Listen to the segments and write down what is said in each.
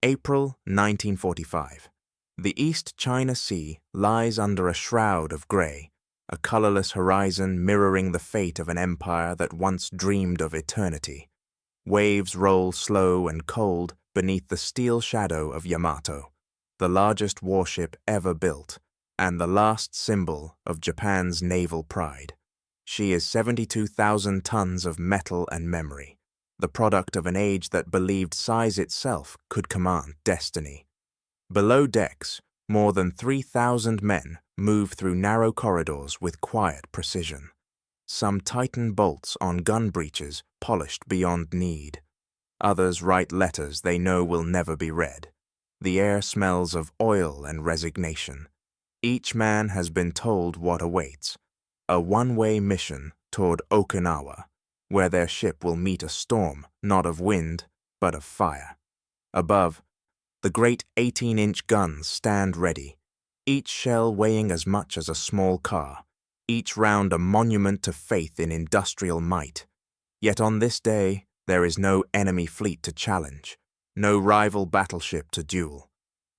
April 1945. The East China Sea lies under a shroud of grey, a colourless horizon mirroring the fate of an empire that once dreamed of eternity. Waves roll slow and cold beneath the steel shadow of Yamato, the largest warship ever built, and the last symbol of Japan's naval pride. She is 72,000 tons of metal and memory, the product of an age that believed size itself could command destiny. Below decks, more than 3,000 men move through narrow corridors with quiet precision. Some tighten bolts on gun breeches polished beyond need. Others write letters they know will never be read. The air smells of oil and resignation. Each man has been told what awaits: a one-way mission toward Okinawa, where their ship will meet a storm not of wind, but of fire. Above, the great 18-inch guns stand ready, each shell weighing as much as a small car, each round a monument to faith in industrial might. Yet on this day, there is no enemy fleet to challenge, no rival battleship to duel.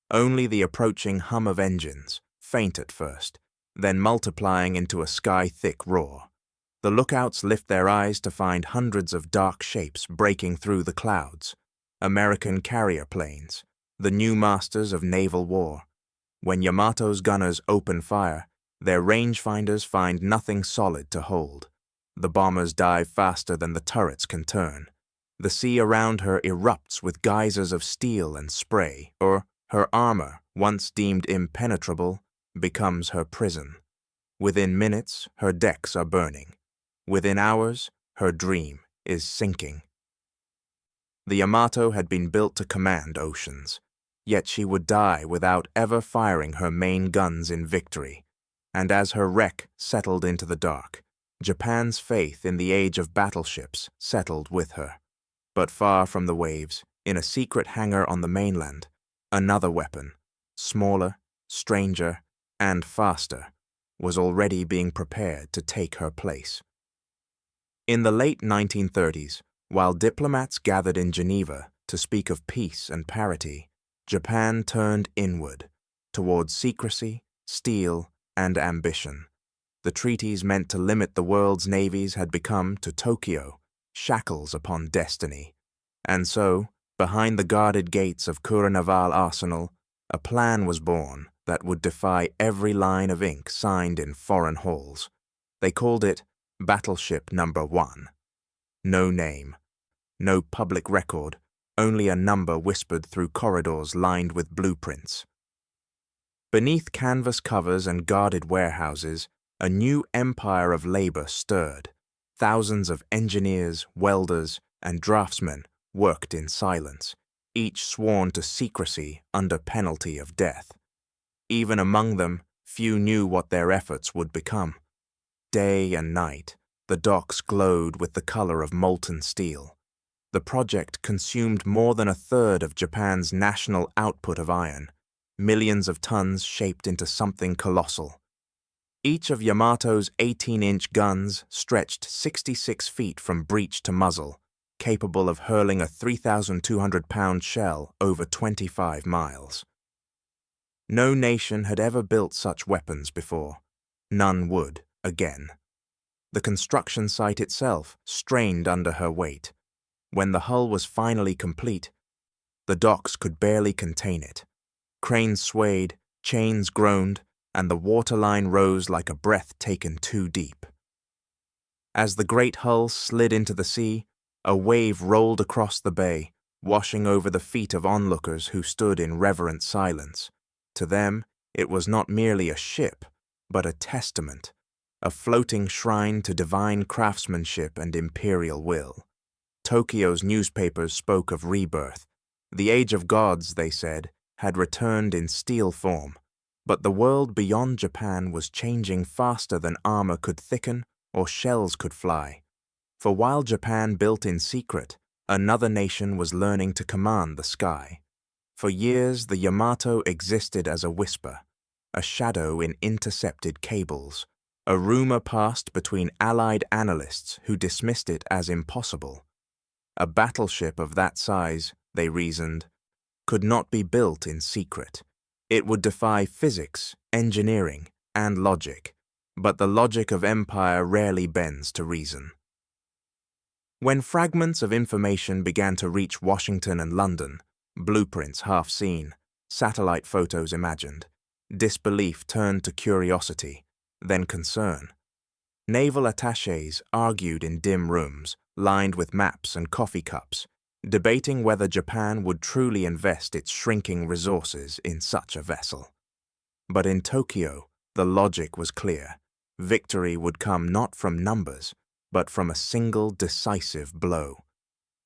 Only the approaching hum of engines, faint at first, then multiplying into a sky-thick roar. The lookouts lift their eyes to find hundreds of dark shapes breaking through the clouds. American carrier planes, the new masters of naval war. When Yamato's gunners open fire, their rangefinders find nothing solid to hold. The bombers dive faster than the turrets can turn. The sea around her erupts with geysers of steel and spray, or her armor, once deemed impenetrable, becomes her prison. Within minutes, her decks are burning. Within hours, her dream is sinking. The Yamato had been built to command oceans, yet she would die without ever firing her main guns in victory. And as her wreck settled into the dark, Japan's faith in the age of battleships settled with her. But far from the waves, in a secret hangar on the mainland, another weapon, smaller, stranger, and faster, was already being prepared to take her place. In the late 1930s, while diplomats gathered in Geneva to speak of peace and parity, Japan turned inward, towards secrecy, steel, and ambition. The treaties meant to limit the world's navies had become, to Tokyo, shackles upon destiny. And so, behind the guarded gates of Kuranaval Arsenal, a plan was born that would defy every line of ink signed in foreign halls. They called it Battleship Number 1. No name, no public record, only a number whispered through corridors lined with blueprints. Beneath canvas covers and guarded warehouses, a new empire of labor stirred. Thousands of engineers, welders, and draftsmen worked in silence, each sworn to secrecy under penalty of death. Even among them, few knew what their efforts would become. Day and night, the docks glowed with the color of molten steel. The project consumed more than a third of Japan's national output of iron, millions of tons shaped into something colossal. Each of Yamato's 18-inch guns stretched 66 feet from breech to muzzle, capable of hurling a 3,200-pound shell over 25 miles. No nation had ever built such weapons before. None would, again. The construction site itself strained under her weight. When the hull was finally complete, the docks could barely contain it. Cranes swayed, chains groaned, and the waterline rose like a breath taken too deep. As the great hull slid into the sea, a wave rolled across the bay, washing over the feet of onlookers who stood in reverent silence. To them, it was not merely a ship, but a testament, a floating shrine to divine craftsmanship and imperial will. Tokyo's newspapers spoke of rebirth. The age of gods, they said, had returned in steel form, but the world beyond Japan was changing faster than armor could thicken or shells could fly. For while Japan built in secret, another nation was learning to command the sky. For years, the Yamato existed as a whisper, a shadow in intercepted cables, a rumor passed between Allied analysts who dismissed it as impossible. A battleship of that size, they reasoned, could not be built in secret. It would defy physics, engineering, and logic, but the logic of empire rarely bends to reason. When fragments of information began to reach Washington and London, blueprints half seen, satellite photos imagined, disbelief turned to curiosity, then concern. Naval attachés argued in dim rooms, lined with maps and coffee cups, debating whether Japan would truly invest its shrinking resources in such a vessel. But in Tokyo, the logic was clear. Victory would come not from numbers, but from a single decisive blow.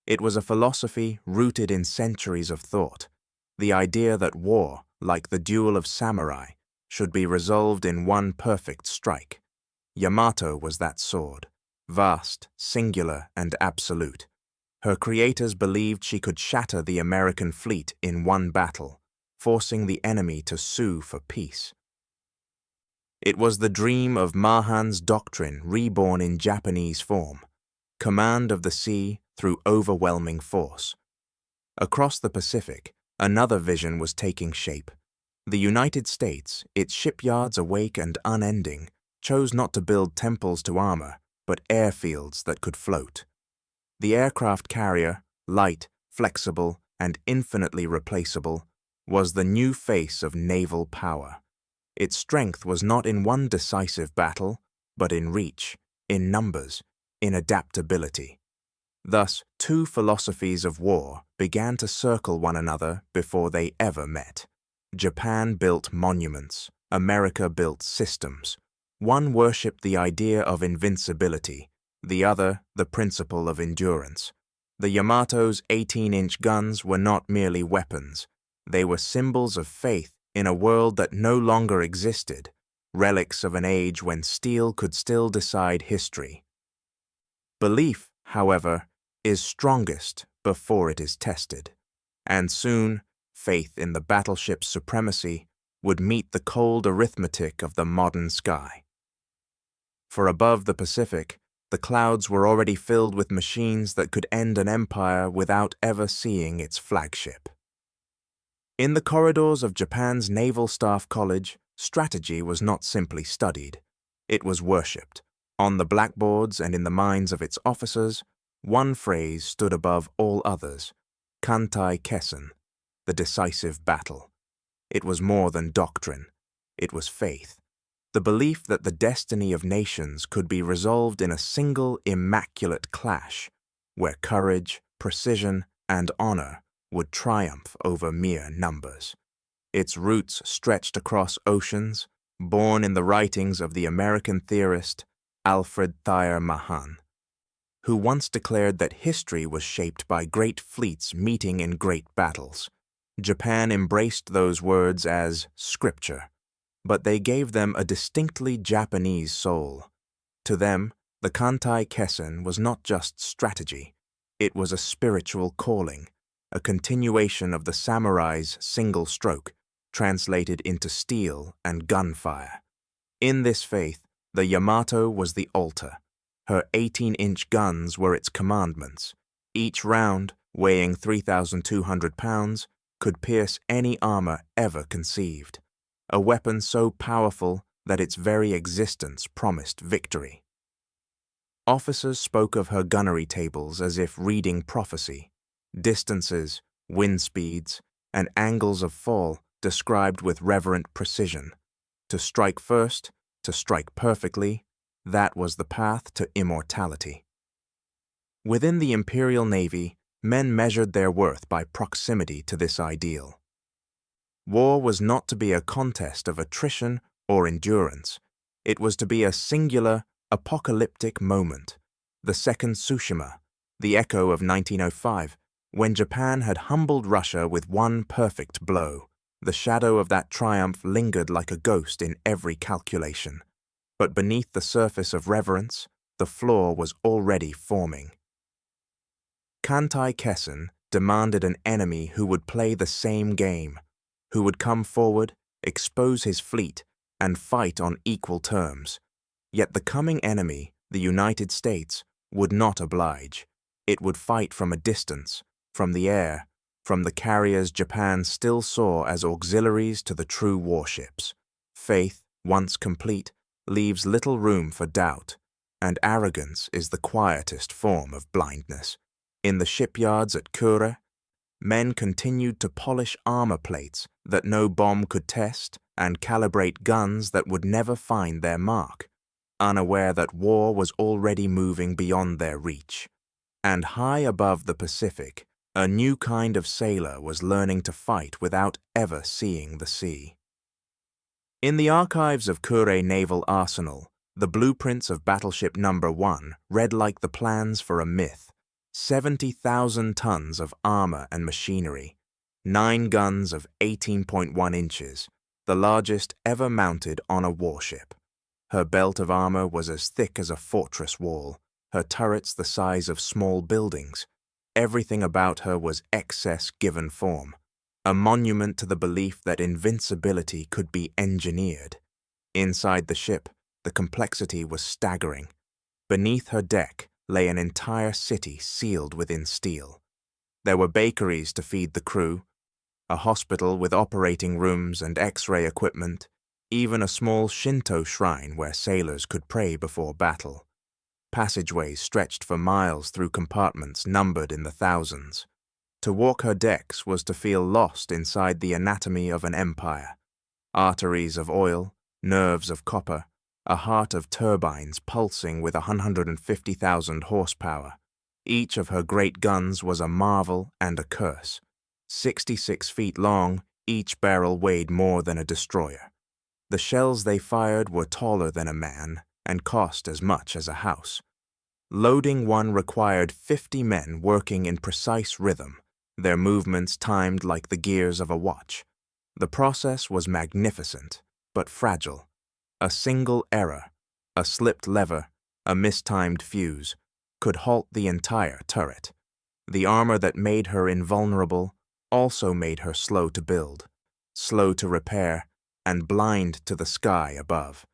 It was a philosophy rooted in centuries of thought, the idea that war, like the duel of samurai, should be resolved in one perfect strike. Yamato was that sword, vast, singular, and absolute. Her creators believed she could shatter the American fleet in one battle, forcing the enemy to sue for peace. It was the dream of Mahan's doctrine reborn in Japanese form, command of the sea through overwhelming force. Across the Pacific, another vision was taking shape. The United States, its shipyards awake and unending, chose not to build temples to armor, but airfields that could float. The aircraft carrier, light, flexible, and infinitely replaceable, was the new face of naval power. Its strength was not in one decisive battle, but in reach, in numbers, in adaptability. Thus, two philosophies of war began to circle one another before they ever met. Japan built monuments, America built systems. One worshipped the idea of invincibility, the other the principle of endurance. The Yamato's 18-inch guns were not merely weapons. They were symbols of faith in a world that no longer existed, relics of an age when steel could still decide history. Belief, however, is strongest before it is tested, and soon faith in the battleship's supremacy would meet the cold arithmetic of the modern sky. For above the Pacific, the clouds were already filled with machines that could end an empire without ever seeing its flagship. In the corridors of Japan's Naval Staff College, strategy was not simply studied, it was worshipped. On the blackboards and in the minds of its officers, one phrase stood above all others: Kantai Kessen, the decisive battle. It was more than doctrine, it was faith. The belief that the destiny of nations could be resolved in a single immaculate clash, where courage, precision, and honor would triumph over mere numbers. Its roots stretched across oceans, born in the writings of the American theorist Alfred Thayer Mahan, who once declared that history was shaped by great fleets meeting in great battles. Japan embraced those words as scripture, but they gave them a distinctly Japanese soul. To them, the Kantai Kessen was not just strategy, it was a spiritual calling, a continuation of the samurai's single stroke, translated into steel and gunfire. In this faith, the Yamato was the altar. Her 18-inch guns were its commandments. Each round, weighing 3,200 pounds, could pierce any armor ever conceived. A weapon so powerful that its very existence promised victory. Officers spoke of her gunnery tables as if reading prophecy. Distances, wind speeds, and angles of fall described with reverent precision. To strike first, to strike perfectly, that was the path to immortality. Within the Imperial Navy, men measured their worth by proximity to this ideal. War was not to be a contest of attrition or endurance. It was to be a singular, apocalyptic moment, the second Tsushima, the echo of 1905, when Japan had humbled Russia with one perfect blow. The shadow of that triumph lingered like a ghost in every calculation. But beneath the surface of reverence, the floor was already forming. Kantai Kessen demanded an enemy who would play the same game, who would come forward, expose his fleet, and fight on equal terms. Yet the coming enemy, the United States, would not oblige. It would fight from a distance, from the air, from the carriers Japan still saw as auxiliaries to the true warships. Faith, once complete, leaves little room for doubt, and arrogance is the quietest form of blindness. In the shipyards at Kure, men continued to polish armor plates that no bomb could test and calibrate guns that would never find their mark, unaware that war was already moving beyond their reach. And high above the Pacific, a new kind of sailor was learning to fight without ever seeing the sea. In the archives of Kure Naval Arsenal, the blueprints of Battleship No. 1 read like the plans for a myth. 70,000 tons of armor and machinery, 9 guns of 18.1 inches, the largest ever mounted on a warship. Her belt of armor was as thick as a fortress wall, her turrets the size of small buildings. Everything about her was excess given form, a monument to the belief that invincibility could be engineered. Inside the ship, the complexity was staggering. Beneath her deck lay an entire city sealed within steel. There were bakeries to feed the crew, a hospital with operating rooms and X-ray equipment, even a small Shinto shrine where sailors could pray before battle. Passageways stretched for miles through compartments numbered in the thousands. To walk her decks was to feel lost inside the anatomy of an empire. Arteries of oil, nerves of copper, a heart of turbines pulsing with 150,000 horsepower. Each of her great guns was a marvel and a curse. 66 feet long, each barrel weighed more than a destroyer. The shells they fired were taller than a man and cost as much as a house. Loading one required 50 men working in precise rhythm, their movements timed like the gears of a watch. The process was magnificent, but fragile. A single error, a slipped lever, a mistimed fuse, could halt the entire turret. The armor that made her invulnerable also made her slow to build, slow to repair, and blind to the sky above.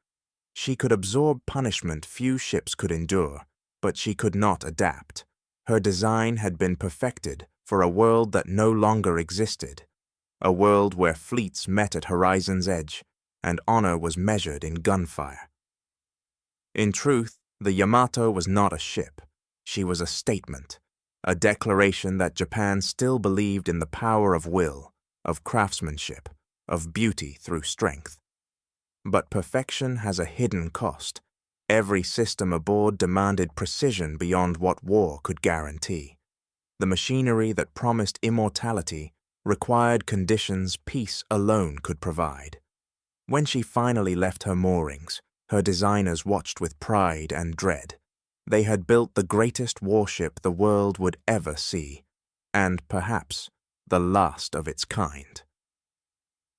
She could absorb punishment few ships could endure, but she could not adapt. Her design had been perfected for a world that no longer existed, a world where fleets met at horizon's edge, and honor was measured in gunfire. In truth, the Yamato was not a ship. She was a statement, a declaration that Japan still believed in the power of will, of craftsmanship, of beauty through strength. But perfection has a hidden cost. Every system aboard demanded precision beyond what war could guarantee. The machinery that promised immortality required conditions peace alone could provide. When she finally left her moorings, her designers watched with pride and dread. They had built the greatest warship the world would ever see, and perhaps the last of its kind.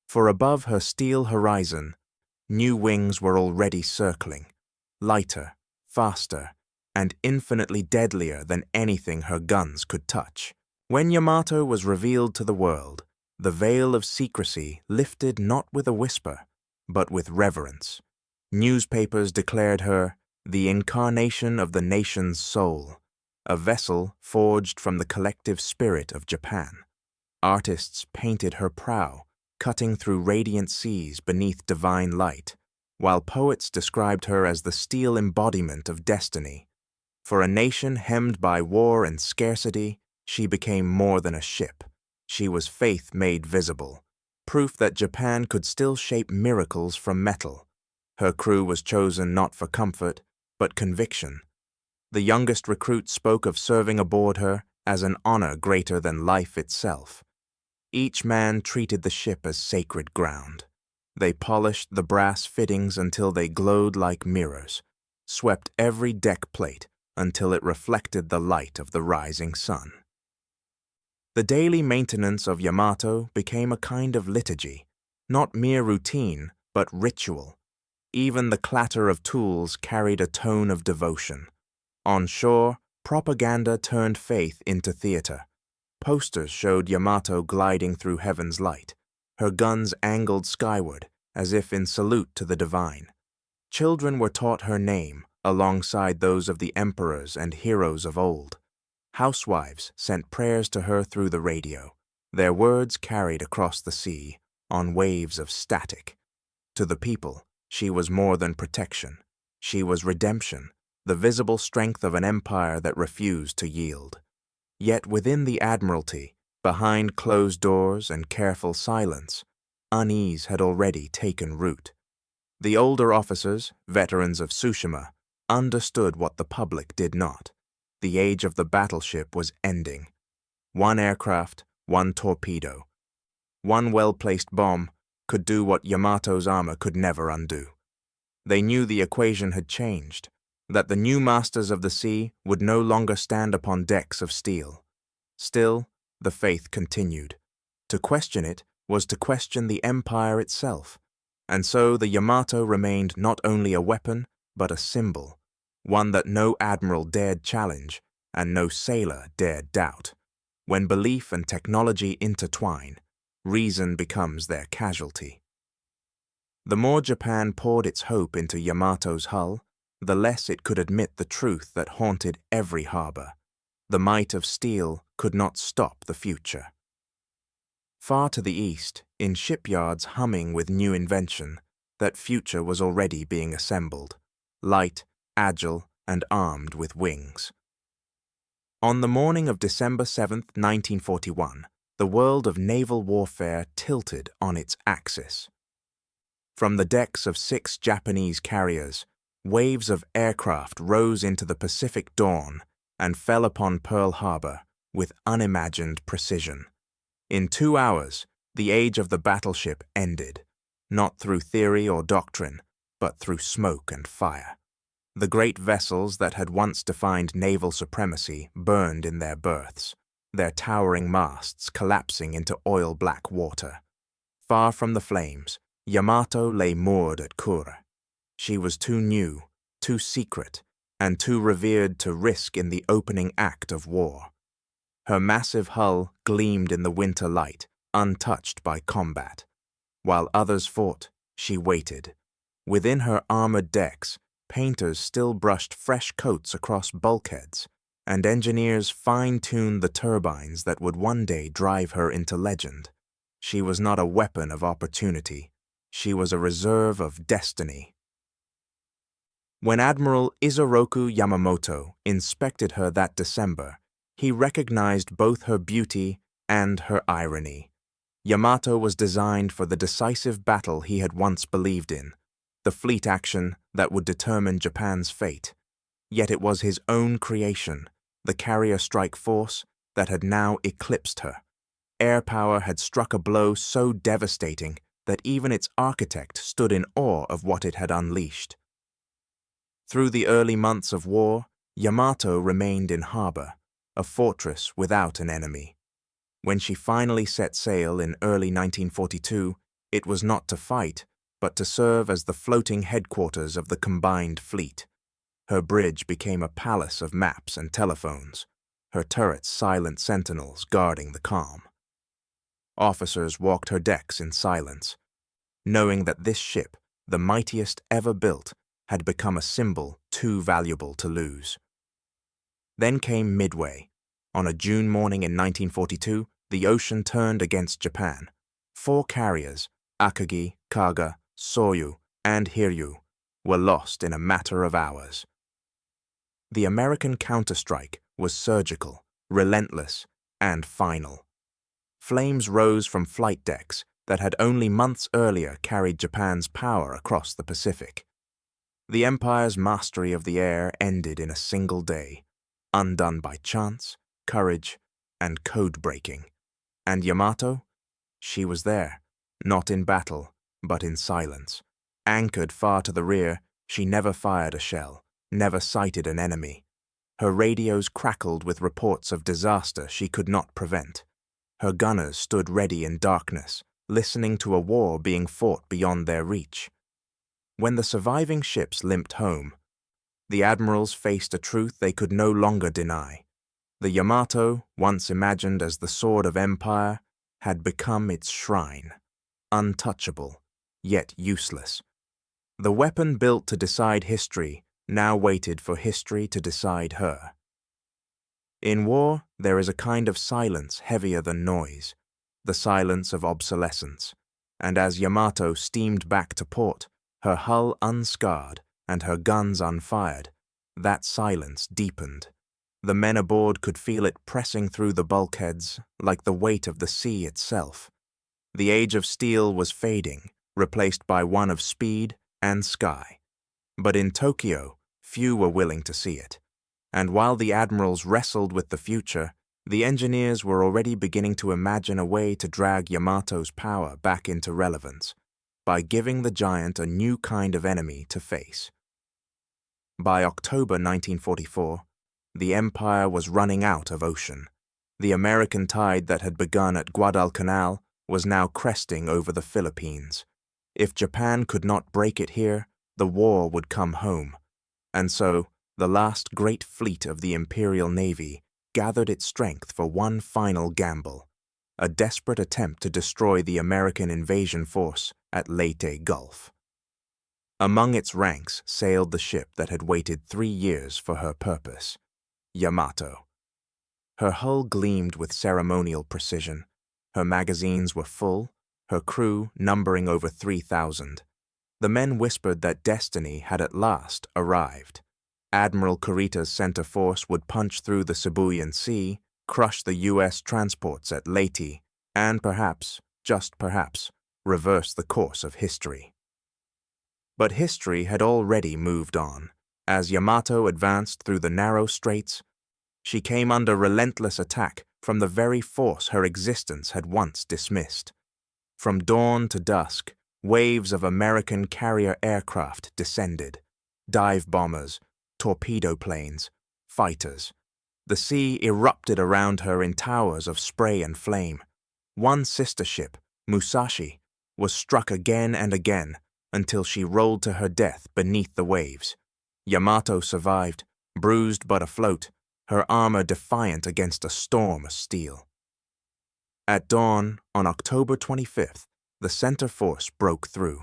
For above her steel horizon, new wings were already circling, lighter, faster, and infinitely deadlier than anything her guns could touch. When Yamato was revealed to the world, the veil of secrecy lifted not with a whisper, but with reverence. Newspapers declared her the incarnation of the nation's soul, a vessel forged from the collective spirit of Japan. Artists painted her prow, cutting through radiant seas beneath divine light, while poets described her as the steel embodiment of destiny. For a nation hemmed by war and scarcity, she became more than a ship. She was faith made visible, proof that Japan could still shape miracles from metal. Her crew was chosen not for comfort, but conviction. The youngest recruit spoke of serving aboard her as an honor greater than life itself. Each man treated the ship as sacred ground. They polished the brass fittings until they glowed like mirrors, swept every deck plate until it reflected the light of the rising sun. The daily maintenance of Yamato became a kind of liturgy, not mere routine, but ritual. Even the clatter of tools carried a tone of devotion. On shore, propaganda turned faith into theater. Posters showed Yamato gliding through heaven's light, her guns angled skyward as if in salute to the divine. Children were taught her name alongside those of the emperors and heroes of old. Housewives sent prayers to her through the radio. Their words carried across the sea on waves of static. To the people, she was more than protection. She was redemption, the visible strength of an empire that refused to yield. Yet within the Admiralty, behind closed doors and careful silence, unease had already taken root. The older officers, veterans of Tsushima, understood what the public did not. The age of the battleship was ending. One aircraft, one torpedo, one well-placed bomb could do what Yamato's armor could never undo. They knew the equation had changed, that the new masters of the sea would no longer stand upon decks of steel. Still, the faith continued. To question it was to question the empire itself, and so the Yamato remained not only a weapon, but a symbol, one that no admiral dared challenge and no sailor dared doubt. When belief and technology intertwine, reason becomes their casualty. The more Japan poured its hope into Yamato's hull, the less it could admit the truth that haunted every harbor. The might of steel could not stop the future. Far to the east, in shipyards humming with new invention, that future was already being assembled, light, agile, and armed with wings. On the morning of December 7, 1941, the world of naval warfare tilted on its axis. From the decks of 6 Japanese carriers, waves of aircraft rose into the Pacific dawn and fell upon Pearl Harbor with unimagined precision. In 2 hours, the age of the battleship ended, not through theory or doctrine, but through smoke and fire. The great vessels that had once defined naval supremacy burned in their berths, their towering masts collapsing into oil-black water. Far from the flames, Yamato lay moored at Kure. She was too new, too secret, and too revered to risk in the opening act of war. Her massive hull gleamed in the winter light, untouched by combat. While others fought, she waited. Within her armored decks, painters still brushed fresh coats across bulkheads, and engineers fine-tuned the turbines that would one day drive her into legend. She was not a weapon of opportunity. She was a reserve of destiny. When Admiral Isoroku Yamamoto inspected her that December, he recognized both her beauty and her irony. Yamato was designed for the decisive battle he had once believed in, the fleet action that would determine Japan's fate. Yet it was his own creation, the carrier strike force, that had now eclipsed her. Air power had struck a blow so devastating that even its architect stood in awe of what it had unleashed. Through the early months of war, Yamato remained in harbor, a fortress without an enemy. When she finally set sail in early 1942, it was not to fight, but to serve as the floating headquarters of the combined fleet. Her bridge became a palace of maps and telephones, her turrets silent sentinels guarding the calm. Officers walked her decks in silence, knowing that this ship, the mightiest ever built, had become a symbol too valuable to lose. Then came Midway. On a June morning in 1942, the ocean turned against Japan. 4 carriers, Akagi, Kaga, Soyu, and Hiryu, were lost in a matter of hours. The American counterstrike was surgical, relentless, and final. Flames rose from flight decks that had only months earlier carried Japan's power across the Pacific. The Empire's mastery of the air ended in a single day, undone by chance, courage, and code-breaking. And Yamato? She was there, not in battle, but in silence. Anchored far to the rear, she never fired a shell, never sighted an enemy. Her radios crackled with reports of disaster she could not prevent. Her gunners stood ready in darkness, listening to a war being fought beyond their reach. When the surviving ships limped home, the admirals faced a truth they could no longer deny. The Yamato, once imagined as the sword of empire, had become its shrine, untouchable, yet useless. The weapon built to decide history now waited for history to decide her. In war, there is a kind of silence heavier than noise, the silence of obsolescence, and as Yamato steamed back to port, her hull unscarred and her guns unfired, that silence deepened. The men aboard could feel it pressing through the bulkheads like the weight of the sea itself. The age of steel was fading, replaced by one of speed and sky. But in Tokyo, few were willing to see it. And while the admirals wrestled with the future, the engineers were already beginning to imagine a way to drag Yamato's power back into relevance, by giving the giant a new kind of enemy to face. By October 1944, the empire was running out of ocean. The American tide that had begun at Guadalcanal was now cresting over the Philippines. If Japan could not break it here, the war would come home. And so, the last great fleet of the Imperial Navy gathered its strength for one final gamble, a desperate attempt to destroy the American invasion force at Leyte Gulf. Among its ranks sailed the ship that had waited 3 years for her purpose, Yamato. Her hull gleamed with ceremonial precision. Her magazines were full, her crew numbering over 3,000. The men whispered that destiny had at last arrived. Admiral Kurita's center force would punch through the Sibuyan Sea, crush the U.S. transports at Leyte, and perhaps, just perhaps, reverse the course of history. But history had already moved on. As Yamato advanced through the narrow straits, she came under relentless attack from the very force her existence had once dismissed. From dawn to dusk, waves of American carrier aircraft descended, dive bombers, torpedo planes, fighters. The sea erupted around her in towers of spray and flame. One sister ship, Musashi, was struck again and again until she rolled to her death beneath the waves. Yamato survived, bruised but afloat, her armor defiant against a storm of steel. At dawn, on October 25th, the center force broke through.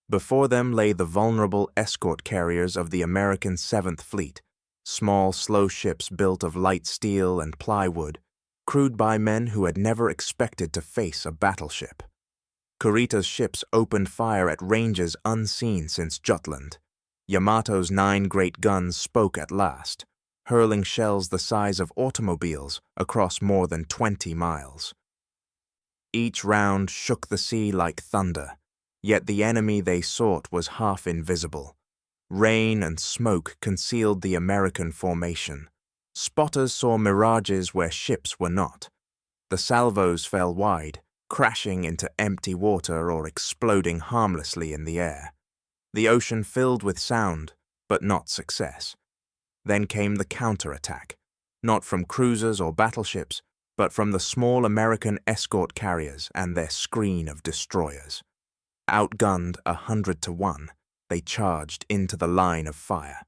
Before them lay the vulnerable escort carriers of the American 7th Fleet, small, slow ships built of light steel and plywood, crewed by men who had never expected to face a battleship. Kurita's ships opened fire at ranges unseen since Jutland. Yamato's 9 great guns spoke at last, hurling shells the size of automobiles across more than 20 miles. Each round shook the sea like thunder, yet the enemy they sought was half invisible. Rain and smoke concealed the American formation. Spotters saw mirages where ships were not. The salvos fell wide, crashing into empty water or exploding harmlessly in the air. The ocean filled with sound, but not success. Then came the counterattack, not from cruisers or battleships, but from the small American escort carriers and their screen of destroyers. Outgunned 100 to 1, they charged into the line of fire.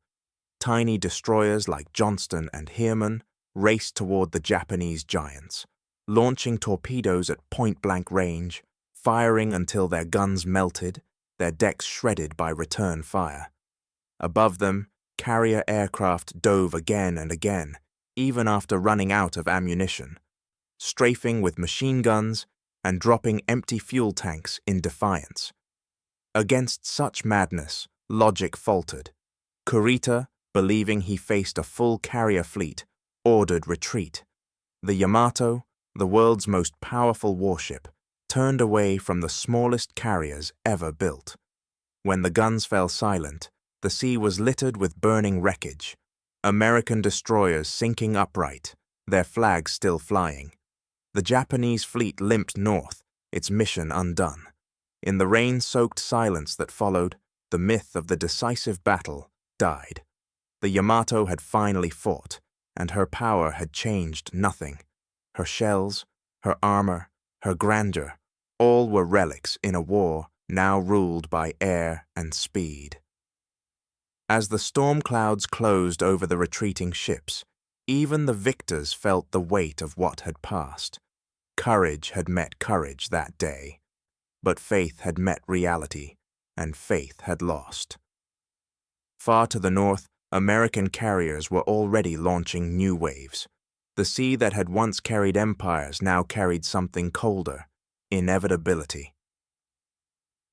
Tiny destroyers like Johnston and Heermann raced toward the Japanese giants, launching torpedoes at point-blank range, firing until their guns melted, their decks shredded by return fire. Above them, carrier aircraft dove again and again, even after running out of ammunition, strafing with machine guns and dropping empty fuel tanks in defiance. Against such madness, logic faltered. Kurita, believing he faced a full carrier fleet, ordered retreat. The Yamato, the world's most powerful warship, turned away from the smallest carriers ever built. When the guns fell silent, the sea was littered with burning wreckage, American destroyers sinking upright, their flags still flying. The Japanese fleet limped north, its mission undone. In the rain-soaked silence that followed, the myth of the decisive battle died. The Yamato had finally fought, and her power had changed nothing. Her shells, her armor, her grandeur, all were relics in a war now ruled by air and speed. As the storm clouds closed over the retreating ships, even the victors felt the weight of what had passed. Courage had met courage that day, but faith had met reality, and faith had lost. Far to the north, American carriers were already launching new waves. The sea that had once carried empires now carried something colder: inevitability.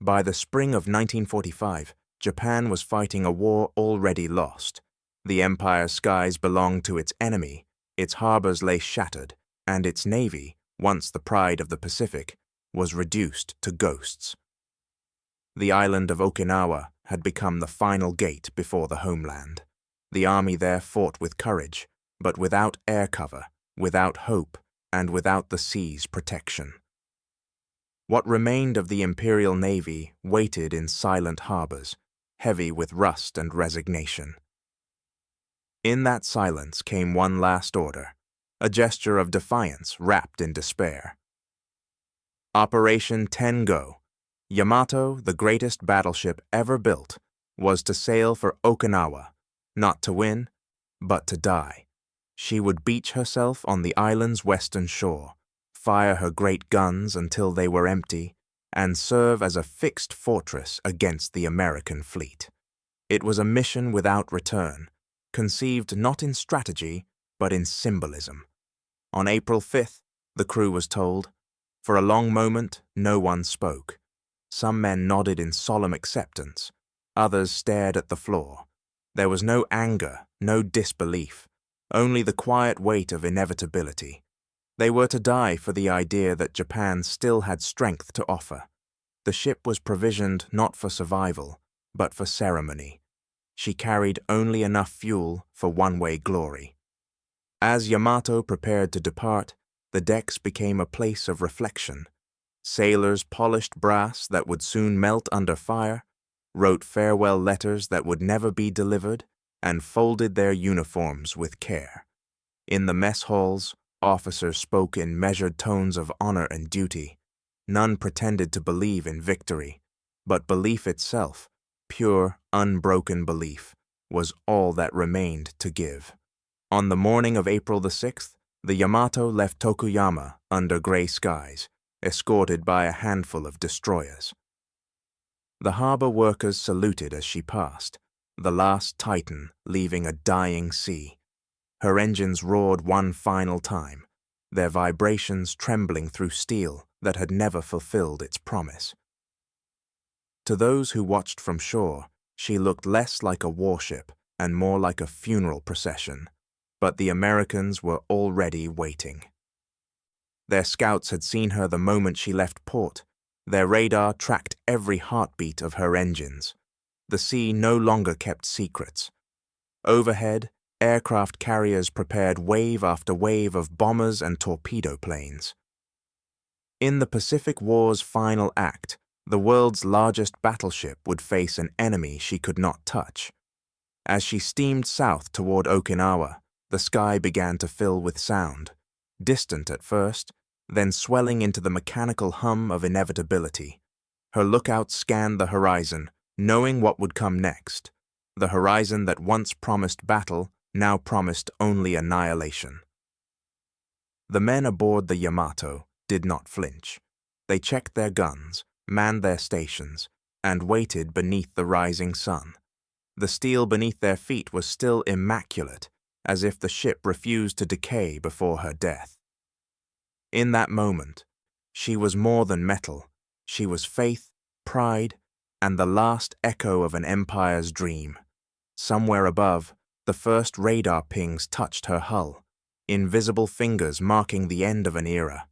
By the spring of 1945, Japan was fighting a war already lost. The empire's skies belonged to its enemy, its harbors lay shattered, and its navy, once the pride of the Pacific, was reduced to ghosts. The island of Okinawa had become the final gate before the homeland. The army there fought with courage, but without air cover, without hope, and without the sea's protection. What remained of the Imperial Navy waited in silent harbors, heavy with rust and resignation. In that silence came one last order, a gesture of defiance wrapped in despair. Operation Ten-Go, Yamato, the greatest battleship ever built, was to sail for Okinawa, not to win, but to die. She would beach herself on the island's western shore, fire her great guns until they were empty, and serve as a fixed fortress against the American fleet. It was a mission without return, conceived not in strategy, but in symbolism. On April 5th, the crew was told. For a long moment, no one spoke. Some men nodded in solemn acceptance. Others stared at the floor. There was no anger, no disbelief, only the quiet weight of inevitability. They were to die for the idea that Japan still had strength to offer. The ship was provisioned not for survival, but for ceremony. She carried only enough fuel for one-way glory. As Yamato prepared to depart, the decks became a place of reflection. Sailors polished brass that would soon melt under fire, wrote farewell letters that would never be delivered, and folded their uniforms with care. In the mess halls, officers spoke in measured tones of honor and duty. None pretended to believe in victory, but belief itself, pure, unbroken belief, was all that remained to give. On the morning of April the 6th, the Yamato left Tokuyama under gray skies, escorted by a handful of destroyers. The harbor workers saluted as she passed, the last Titan leaving a dying sea. Her engines roared one final time, their vibrations trembling through steel that had never fulfilled its promise. To those who watched from shore, she looked less like a warship and more like a funeral procession, but the Americans were already waiting. Their scouts had seen her the moment she left port. Their radar tracked every heartbeat of her engines. The sea no longer kept secrets. Overhead, aircraft carriers prepared wave after wave of bombers and torpedo planes. In the Pacific War's final act, the world's largest battleship would face an enemy she could not touch. As she steamed south toward Okinawa, the sky began to fill with sound, distant at first, then swelling into the mechanical hum of inevitability. Her lookout scanned the horizon, knowing what would come next. The horizon that once promised battle now promised only annihilation. The men aboard the Yamato did not flinch. They checked their guns, manned their stations, and waited beneath the rising sun. The steel beneath their feet was still immaculate, as if the ship refused to decay before her death. In that moment, she was more than metal. She was faith, pride, and the last echo of an empire's dream. Somewhere above, the first radar pings touched her hull, invisible fingers marking the end of an era.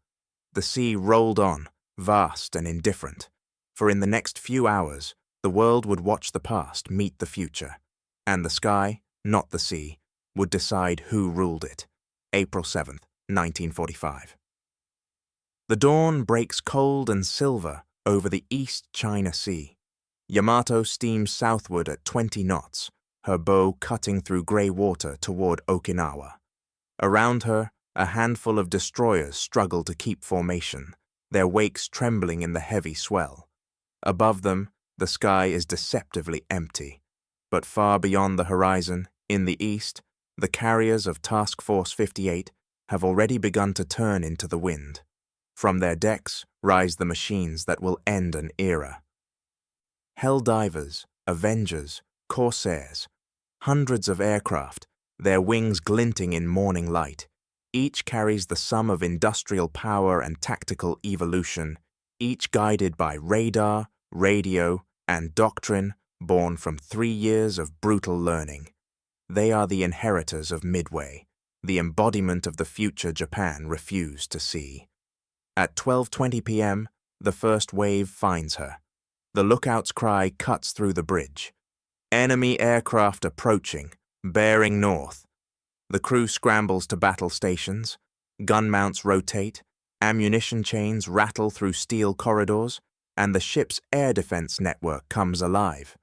The sea rolled on, vast and indifferent, for in the next few hours, the world would watch the past meet the future, and the sky, not the sea, would decide who ruled it. April 7th, 1945. The dawn breaks cold and silver over the East China Sea. Yamato steams southward at 20 knots, her bow cutting through gray water toward Okinawa. Around her, a handful of destroyers struggle to keep formation, their wakes trembling in the heavy swell. Above them, the sky is deceptively empty, but far beyond the horizon, in the east, the carriers of Task Force 58 have already begun to turn into the wind. From their decks rise the machines that will end an era. Hell divers, Avengers, Corsairs, hundreds of aircraft, their wings glinting in morning light, Each carries the sum of industrial power and tactical evolution, each guided by radar, radio, and doctrine born from 3 years of brutal learning. They are the inheritors of Midway, the embodiment of the future Japan refused to see. At 12:20 p.m., the first wave finds her. The lookout's cry cuts through the bridge. Enemy aircraft approaching, bearing north. The crew scrambles to battle stations. Gun mounts rotate, ammunition chains rattle through steel corridors, and the ship's air defense network comes alive.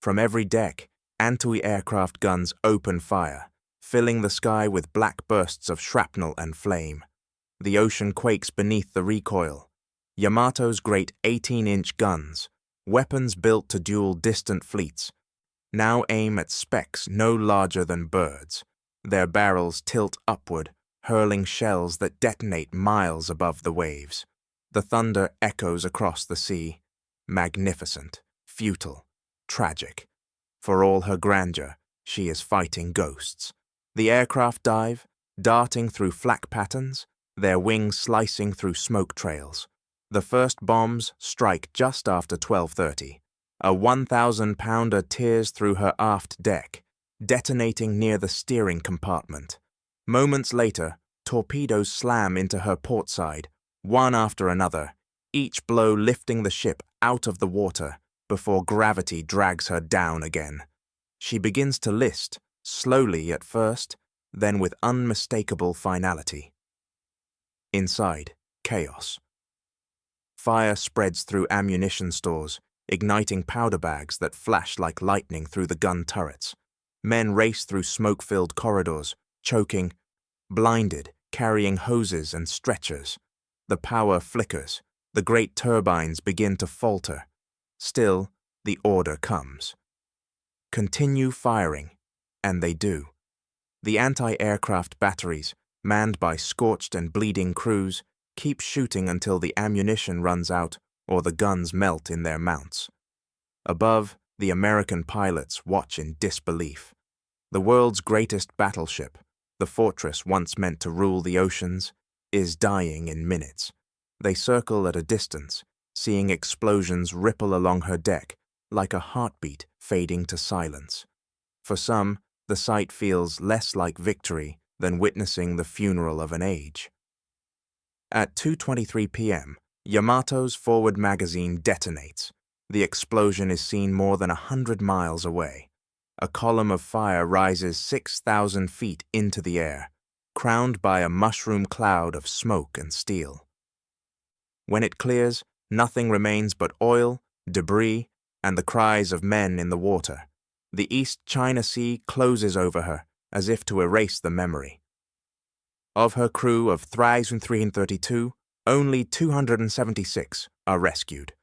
From every deck, anti-aircraft guns open fire, filling the sky with black bursts of shrapnel and flame. The ocean quakes beneath the recoil. Yamato's great 18-inch guns, weapons built to duel distant fleets, now aim at specks no larger than birds. Their barrels tilt upward, hurling shells that detonate miles above the waves. The thunder echoes across the sea, magnificent, futile, tragic. For all her grandeur, she is fighting ghosts. The aircraft dive, darting through flak patterns, their wings slicing through smoke trails. The first bombs strike just after 12:30. A 1,000-pounder tears through her aft deck, detonating near the steering compartment. Moments later, torpedoes slam into her port side, one after another, each blow lifting the ship out of the water before gravity drags her down again. She begins to list, slowly at first, then with unmistakable finality. Inside, chaos. Fire spreads through ammunition stores, igniting powder bags that flash like lightning through the gun turrets. Men race through smoke-filled corridors, choking, blinded, carrying hoses and stretchers. The power flickers. The great turbines begin to falter. Still, the order comes. Continue firing, and they do. The anti-aircraft batteries, manned by scorched and bleeding crews, keep shooting until the ammunition runs out or the guns melt in their mounts. Above, the American pilots watch in disbelief. The world's greatest battleship, the fortress once meant to rule the oceans, is dying in minutes. They circle at a distance, seeing explosions ripple along her deck like a heartbeat fading to silence. For some, the sight feels less like victory than witnessing the funeral of an age. At 2:23 p.m., Yamato's forward magazine detonates. The explosion is seen more than 100 miles away. A column of fire rises 6,000 feet into the air, crowned by a mushroom cloud of smoke and steel. When it clears, nothing remains but oil, debris, and the cries of men in the water. The East China Sea closes over her, as if to erase the memory. Of her crew of 332, only 276 are rescued.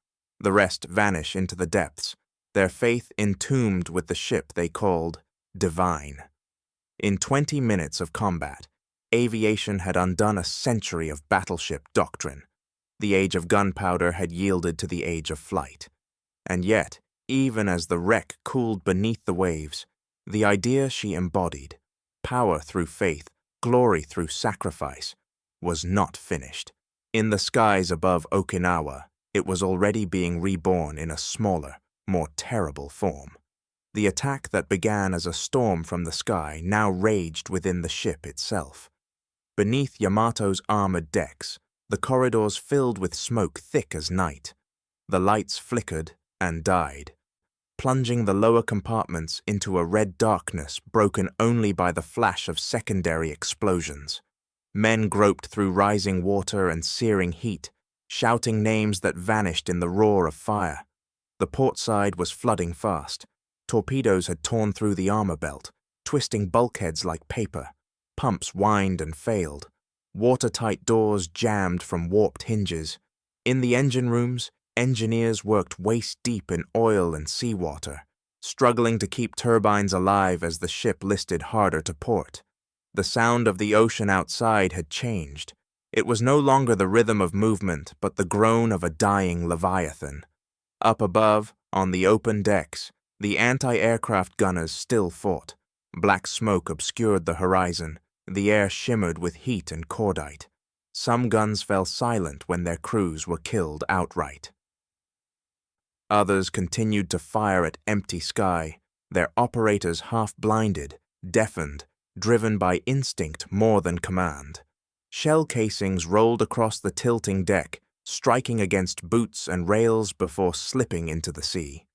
The rest vanish into the depths, their faith entombed with the ship they called divine. In 20 minutes of combat, aviation had undone a century of battleship doctrine. The age of gunpowder had yielded to the age of flight. And yet, even as the wreck cooled beneath the waves, the idea she embodied, power through faith, glory through sacrifice, was not finished. In the skies above Okinawa, it was already being reborn in a smaller, more terrible form. The attack that began as a storm from the sky now raged within the ship itself. Beneath Yamato's armored decks, the corridors filled with smoke thick as night. The lights flickered and died, plunging the lower compartments into a red darkness broken only by the flash of secondary explosions. Men groped through rising water and searing heat, shouting names that vanished in the roar of fire. The port side was flooding fast. Torpedoes had torn through the armor belt, twisting bulkheads like paper. Pumps whined and failed. Watertight doors jammed from warped hinges. In the engine rooms, engineers worked waist-deep in oil and seawater, struggling to keep turbines alive as the ship listed harder to port. The sound of the ocean outside had changed. It was no longer the rhythm of movement, but the groan of a dying leviathan. Up above, on the open decks, the anti-aircraft gunners still fought. Black smoke obscured the horizon, The air shimmered with heat and cordite. Some guns fell silent when their crews were killed outright. Others continued to fire at empty sky, their operators half-blinded, deafened, driven by instinct more than command. Shell casings rolled across the tilting deck, striking against boots and rails before slipping into the sea.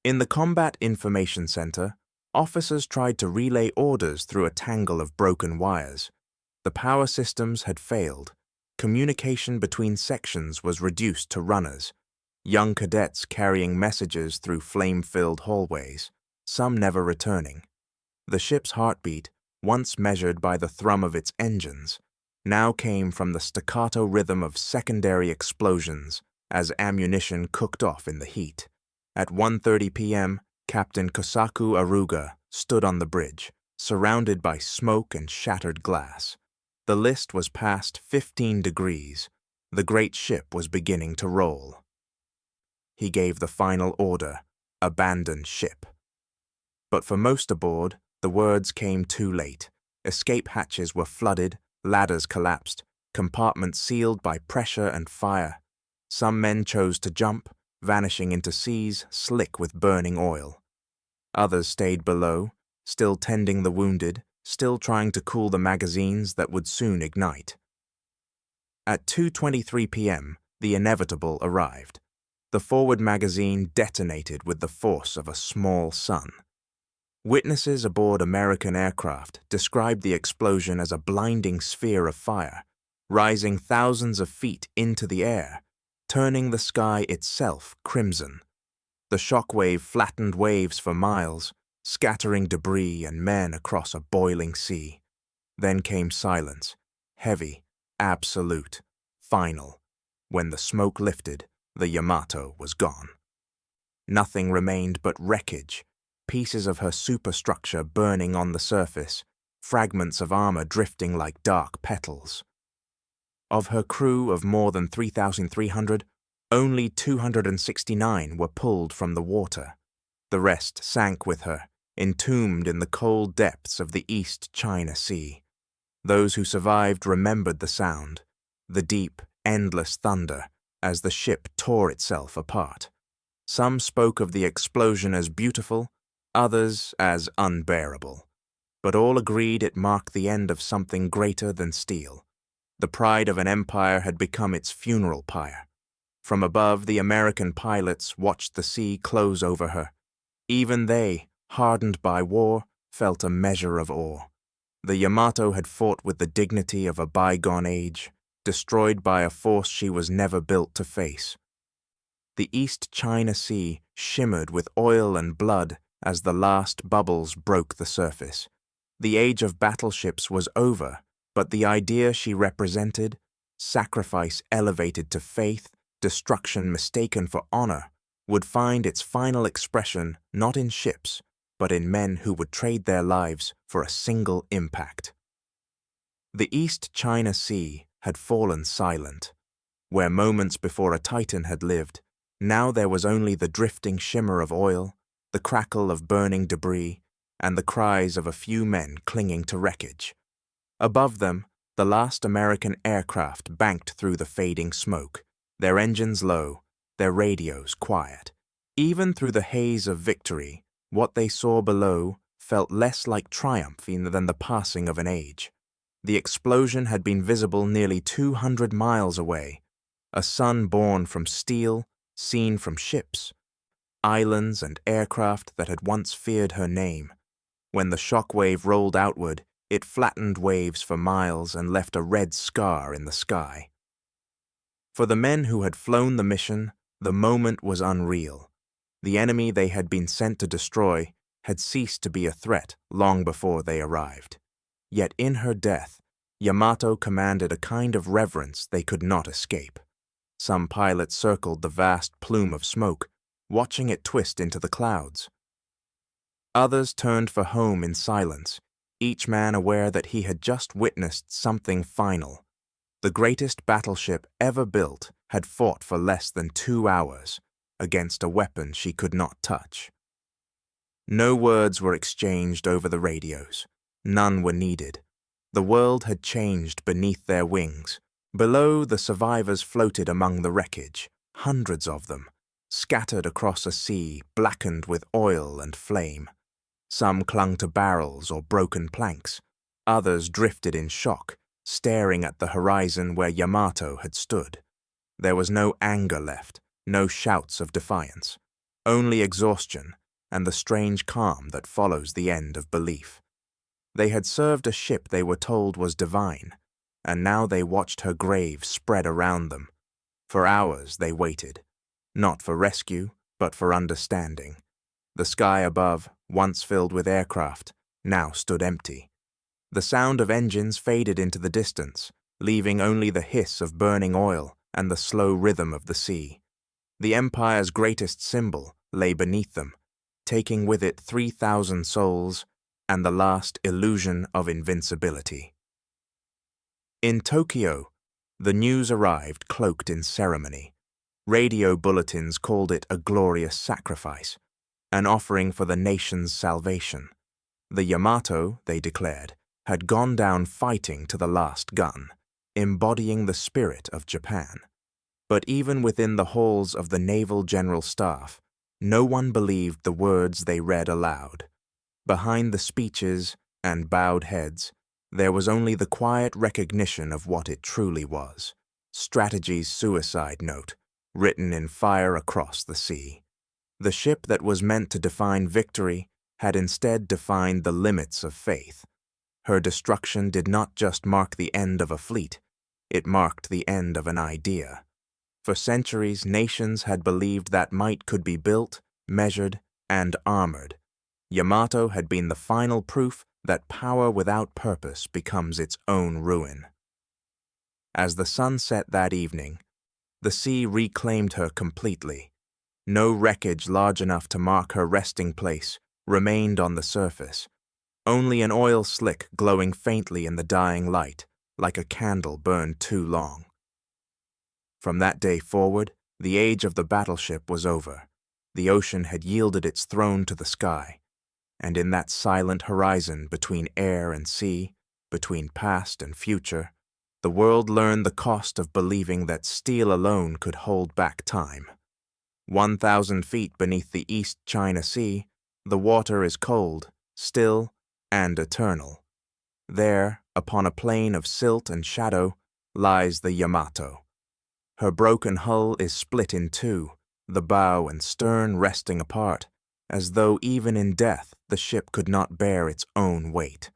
In the Combat Information Center, officers tried to relay orders through a tangle of broken wires. The power systems had failed. Communication between sections was reduced to runners, young cadets carrying messages through flame-filled hallways, some never returning. The ship's heartbeat, once measured by the thrum of its engines, now came from the staccato rhythm of secondary explosions as ammunition cooked off in the heat. At 1:30 p.m., Captain Kosaku Aruga stood on the bridge, surrounded by smoke and shattered glass. The list was past 15 degrees. The great ship was beginning to roll. He gave the final order, abandon ship. But for most aboard, the words came too late. Escape hatches were flooded, ladders collapsed, compartments sealed by pressure and fire. Some men chose to jump, vanishing into seas slick with burning oil. Others stayed below, still tending the wounded, still trying to cool the magazines that would soon ignite. At 2:23 p.m., the inevitable arrived. The forward magazine detonated with the force of a small sun. Witnesses aboard American aircraft described the explosion as a blinding sphere of fire, rising thousands of feet into the air, turning the sky itself crimson. The shockwave flattened waves for miles, scattering debris and men across a boiling sea. Then came silence, heavy, absolute, final. When the smoke lifted, the Yamato was gone. Nothing remained but wreckage, pieces of her superstructure burning on the surface, fragments of armor drifting like dark petals. Of her crew of more than 3,300, only 269 were pulled from the water. The rest sank with her, entombed in the cold depths of the East China Sea. Those who survived remembered the sound, the deep, endless thunder, as the ship tore itself apart. Some spoke of the explosion as beautiful, others as unbearable. But all agreed it marked the end of something greater than steel. The pride of an empire had become its funeral pyre. From above, the American pilots watched the sea close over her. Even they, hardened by war, felt a measure of awe. The Yamato had fought with the dignity of a bygone age, destroyed by a force she was never built to face. The East China Sea shimmered with oil and blood as the last bubbles broke the surface. The age of battleships was over, but the idea she represented, sacrifice elevated to faith, destruction mistaken for honor, would find its final expression not in ships, but in men who would trade their lives for a single impact. The East China Sea had fallen silent. Where moments before a Titan had lived, now there was only the drifting shimmer of oil, the crackle of burning debris, and the cries of a few men clinging to wreckage. Above them, the last American aircraft banked through the fading smoke, their engines low, their radios quiet. Even through the haze of victory, what they saw below felt less like triumph than the passing of an age. The explosion had been visible nearly 200 miles away, a sun born from steel, seen from ships, islands and aircraft that had once feared her name. When the shockwave rolled outward, it flattened waves for miles and left a red scar in the sky. For the men who had flown the mission, the moment was unreal. The enemy they had been sent to destroy had ceased to be a threat long before they arrived. Yet in her death, Yamato commanded a kind of reverence they could not escape. Some pilots circled the vast plume of smoke, watching it twist into the clouds. Others turned for home in silence, each man aware that he had just witnessed something final. The greatest battleship ever built had fought for less than 2 hours against a weapon she could not touch. No words were exchanged over the radios. None were needed. The world had changed beneath their wings. Below, the survivors floated among the wreckage, hundreds of them, scattered across a sea blackened with oil and flame. Some clung to barrels or broken planks. Others drifted in shock, staring at the horizon where Yamato had stood. There was no anger left, no shouts of defiance, only exhaustion and the strange calm that follows the end of belief. They had served a ship they were told was divine, and now they watched her grave spread around them. For hours they waited, not for rescue, but for understanding. The sky above, once filled with aircraft, now stood empty. The sound of engines faded into the distance, leaving only the hiss of burning oil and the slow rhythm of the sea. The Empire's greatest symbol lay beneath them, taking with it 3,000 souls and the last illusion of invincibility. In Tokyo, the news arrived cloaked in ceremony. Radio bulletins called it a glorious sacrifice, an offering for the nation's salvation. The Yamato, they declared, had gone down fighting to the last gun, embodying the spirit of Japan. But even within the halls of the Naval General Staff, no one believed the words they read aloud. Behind the speeches and bowed heads, there was only the quiet recognition of what it truly was: strategy's suicide note, written in fire across the sea. The ship that was meant to define victory had instead defined the limits of faith. Her destruction did not just mark the end of a fleet, it marked the end of an idea. For centuries, nations had believed that might could be built, measured, and armored. Yamato had been the final proof that power without purpose becomes its own ruin. As the sun set that evening, the sea reclaimed her completely. No wreckage large enough to mark her resting place remained on the surface. Only an oil slick glowing faintly in the dying light, like a candle burned too long. From that day forward, the age of the battleship was over. The ocean had yielded its throne to the sky, and in that silent horizon between air and sea, between past and future, the world learned the cost of believing that steel alone could hold back time. 1,000 feet beneath the East China Sea, the water is cold, still, and eternal. There, upon a plain of silt and shadow, lies the Yamato. Her broken hull is split in two, the bow and stern resting apart, as though even in death the ship could not bear its own weight.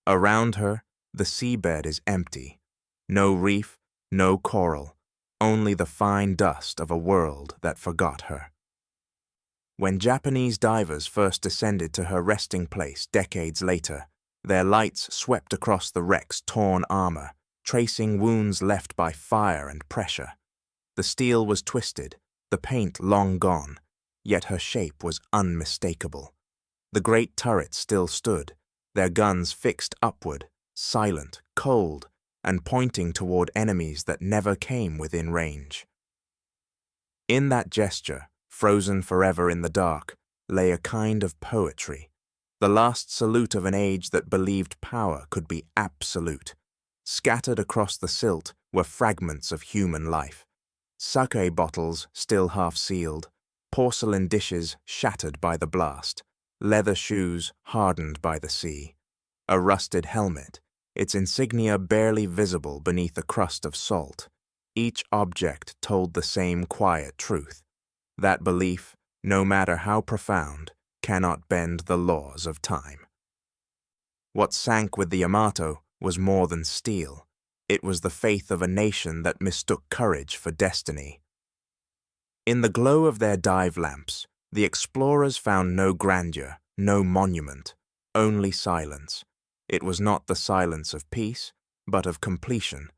Around her, the seabed is empty. No reef, no coral, only the fine dust of a world that forgot her. When Japanese divers first descended to her resting place decades later, their lights swept across the wreck's torn armor, tracing wounds left by fire and pressure. The steel was twisted, the paint long gone, yet her shape was unmistakable. The great turrets still stood, their guns fixed upward, silent, cold, and pointing toward enemies that never came within range. In that gesture, frozen forever in the dark, lay a kind of poetry, the last salute of an age that believed power could be absolute. Scattered across the silt were fragments of human life. Sake bottles still half sealed, porcelain dishes shattered by the blast, leather shoes hardened by the sea, a rusted helmet, its insignia barely visible beneath a crust of salt. Each object told the same quiet truth: that belief, no matter how profound, cannot bend the laws of time. What sank with the Yamato was more than steel. It was the faith of a nation that mistook courage for destiny. In the glow of their dive lamps, the explorers found no grandeur, no monument, only silence. It was not the silence of peace, but of completion,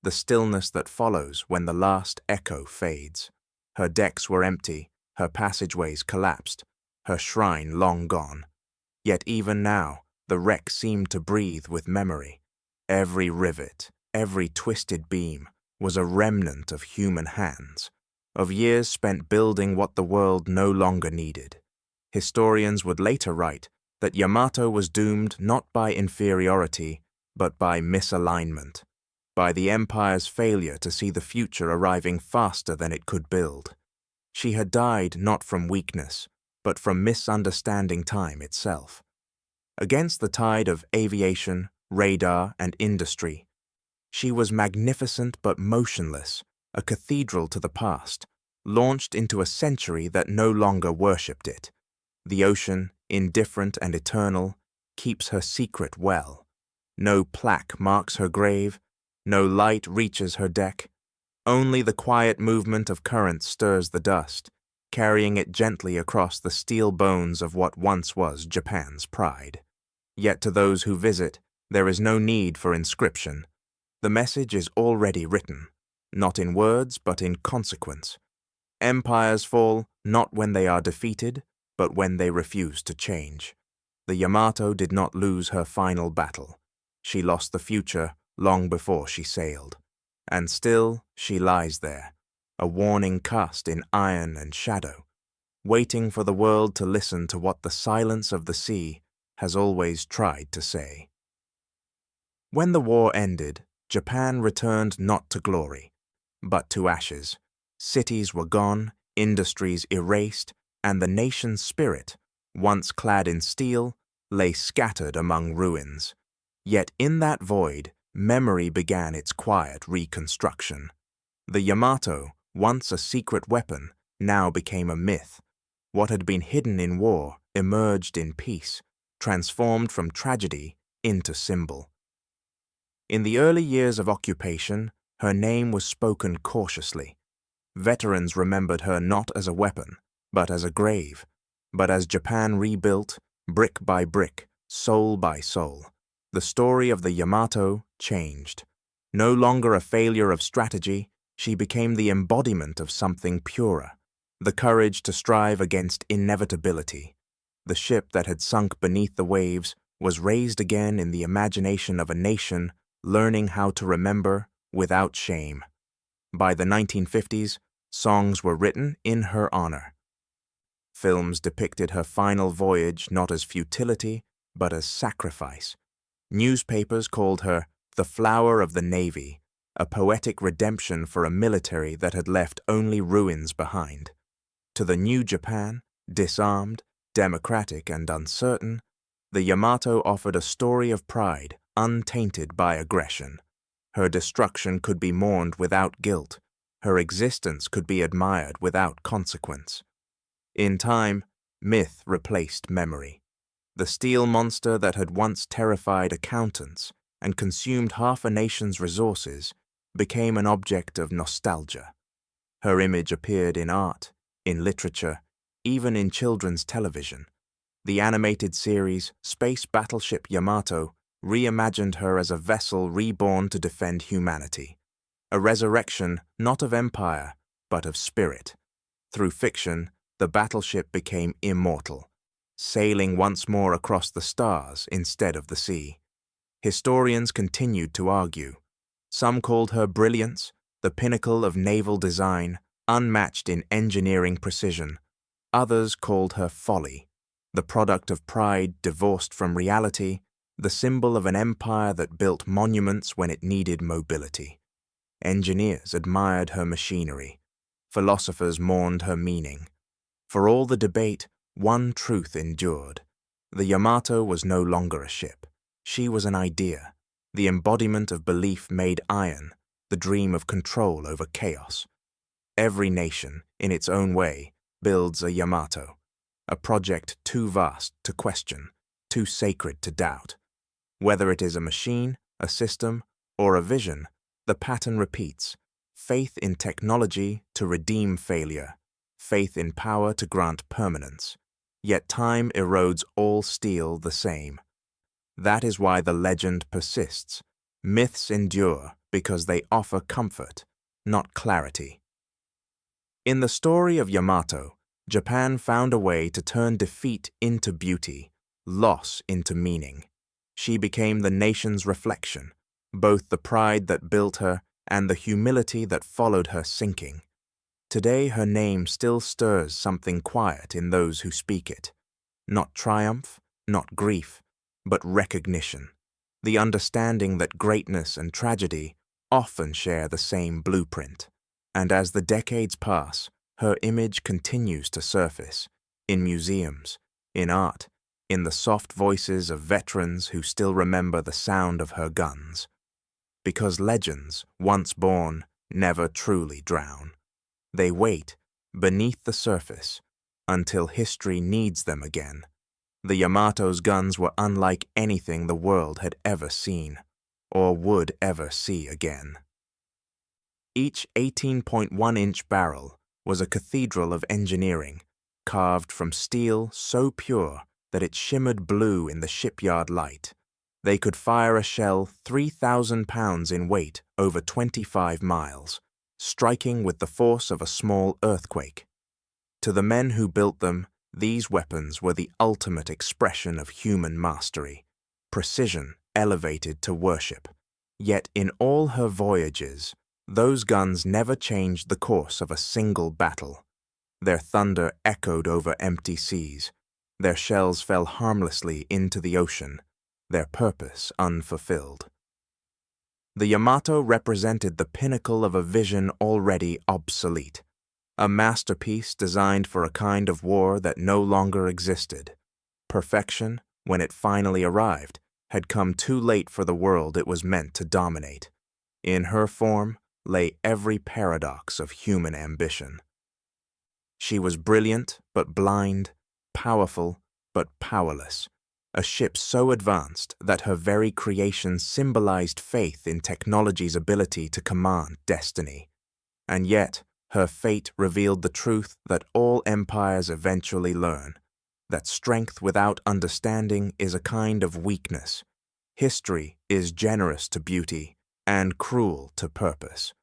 the stillness that follows when the last echo fades. Her decks were empty, her passageways collapsed, her shrine long gone. Yet even now, the wreck seemed to breathe with memory. Every rivet, every twisted beam was a remnant of human hands, of years spent building what the world no longer needed. Historians would later write that Yamato was doomed not by inferiority, but by misalignment, by the empire's failure to see the future arriving faster than it could build. She had died not from weakness, but from misunderstanding time itself. Against the tide of aviation, radar, and industry, she was magnificent but motionless, a cathedral to the past, launched into a century that no longer worshipped it. The ocean, indifferent and eternal, keeps her secret well. No plaque marks her grave, no light reaches her deck. Only the quiet movement of currents stirs the dust, carrying it gently across the steel bones of what once was Japan's pride. Yet to those who visit, there is no need for inscription. The message is already written, not in words but in consequence. Empires fall not when they are defeated, but when they refuse to change. The Yamato did not lose her final battle. She lost the future long before she sailed. And still she lies there, a warning cast in iron and shadow, waiting for the world to listen to what the silence of the sea has always tried to say. When the war ended, Japan returned not to glory, but to ashes. Cities were gone, industries erased, and the nation's spirit, once clad in steel, lay scattered among ruins. Yet in that void, memory began its quiet reconstruction. The Yamato, once a secret weapon, now became a myth. What had been hidden in war emerged in peace, transformed from tragedy into symbol. In the early years of occupation, her name was spoken cautiously. Veterans remembered her not as a weapon, but as a grave. But as Japan rebuilt, brick by brick, soul by soul, the story of the Yamato changed. No longer a failure of strategy, she became the embodiment of something purer, the courage to strive against inevitability. The ship that had sunk beneath the waves was raised again in the imagination of a nation learning how to remember without shame. By the 1950s, songs were written in her honor. Films depicted her final voyage not as futility, but as sacrifice. Newspapers called her the flower of the Navy, a poetic redemption for a military that had left only ruins behind. To the new Japan, disarmed, democratic, and uncertain, the Yamato offered a story of pride untainted by aggression. Her destruction could be mourned without guilt. Her existence could be admired without consequence. In time, myth replaced memory. The steel monster that had once terrified accountants and consumed half a nation's resources became an object of nostalgia. Her image appeared in art, in literature, even in children's television. The animated series Space Battleship Yamato reimagined her as a vessel reborn to defend humanity, a resurrection not of empire, but of spirit. Through fiction, the battleship became immortal, sailing once more across the stars instead of the sea. Historians continued to argue. Some called her brilliance, the pinnacle of naval design, unmatched in engineering precision. Others called her folly, the product of pride divorced from reality, the symbol of an empire that built monuments when it needed mobility. Engineers admired her machinery. Philosophers mourned her meaning. For all the debate, one truth endured. The Yamato was no longer a ship. She was an idea, the embodiment of belief made iron, the dream of control over chaos. Every nation, in its own way, builds a Yamato, a project too vast to question, too sacred to doubt. Whether it is a machine, a system, or a vision, the pattern repeats. Faith in technology to redeem failure, faith in power to grant permanence. Yet time erodes all steel the same. That is why the legend persists. Myths endure because they offer comfort, not clarity. In the story of Yamato, Japan found a way to turn defeat into beauty, loss into meaning. She became the nation's reflection, both the pride that built her and the humility that followed her sinking. Today her name still stirs something quiet in those who speak it. Not triumph, not grief, but recognition, the understanding that greatness and tragedy often share the same blueprint. And as the decades pass, her image continues to surface, in museums, in art, in the soft voices of veterans who still remember the sound of her guns. Because legends, once born, never truly drown. They wait, beneath the surface, until history needs them again. The Yamato's guns were unlike anything the world had ever seen, or would ever see again. Each 18.1-inch barrel was a cathedral of engineering, carved from steel so pure that it shimmered blue in the shipyard light. They could fire a shell 3,000 pounds in weight over 25 miles, striking with the force of a small earthquake. To the men who built them, these weapons were the ultimate expression of human mastery, precision elevated to worship. Yet in all her voyages, those guns never changed the course of a single battle. Their thunder echoed over empty seas. Their shells fell harmlessly into the ocean, their purpose unfulfilled. The Yamato represented the pinnacle of a vision already obsolete, a masterpiece designed for a kind of war that no longer existed. Perfection, when it finally arrived, had come too late for the world it was meant to dominate. In her form lay every paradox of human ambition. She was brilliant but blind, powerful but powerless, a ship so advanced that her very creation symbolized faith in technology's ability to command destiny. And yet, her fate revealed the truth that all empires eventually learn, that strength without understanding is a kind of weakness. History is generous to beauty and cruel to purpose.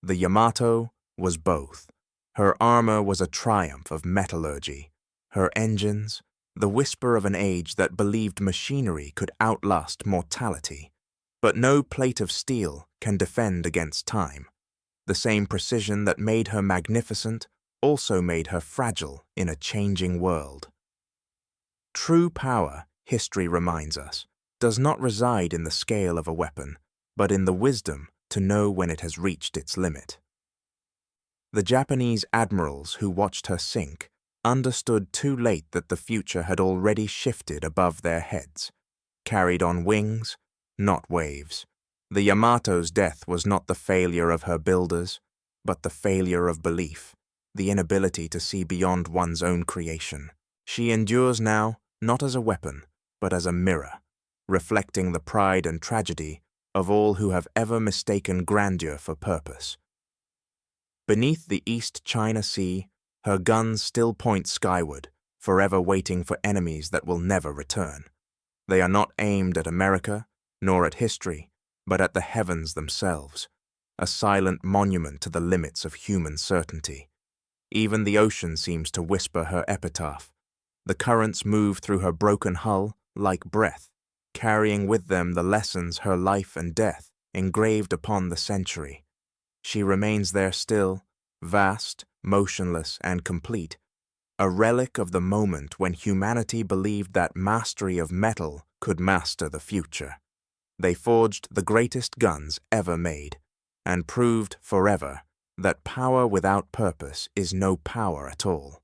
The Yamato was both. Her armor was a triumph of metallurgy. Her engines, the whisper of an age that believed machinery could outlast mortality. But no plate of steel can defend against time. The same precision that made her magnificent also made her fragile in a changing world. True power, history reminds us, does not reside in the scale of a weapon, but in the wisdom to know when it has reached its limit. The Japanese admirals who watched her sink understood too late that the future had already shifted above their heads, carried on wings, not waves. The Yamato's death was not the failure of her builders, but the failure of belief, the inability to see beyond one's own creation. She endures now, not as a weapon, but as a mirror, reflecting the pride and tragedy of all who have ever mistaken grandeur for purpose. Beneath the East China Sea, her guns still point skyward, forever waiting for enemies that will never return. They are not aimed at America, nor at history, but at the heavens themselves, a silent monument to the limits of human certainty. Even the ocean seems to whisper her epitaph. The currents move through her broken hull like breath, carrying with them the lessons her life and death engraved upon the century. She remains there still, vast, motionless, and complete, a relic of the moment when humanity believed that mastery of metal could master the future. They forged the greatest guns ever made, and proved forever that power without purpose is no power at all.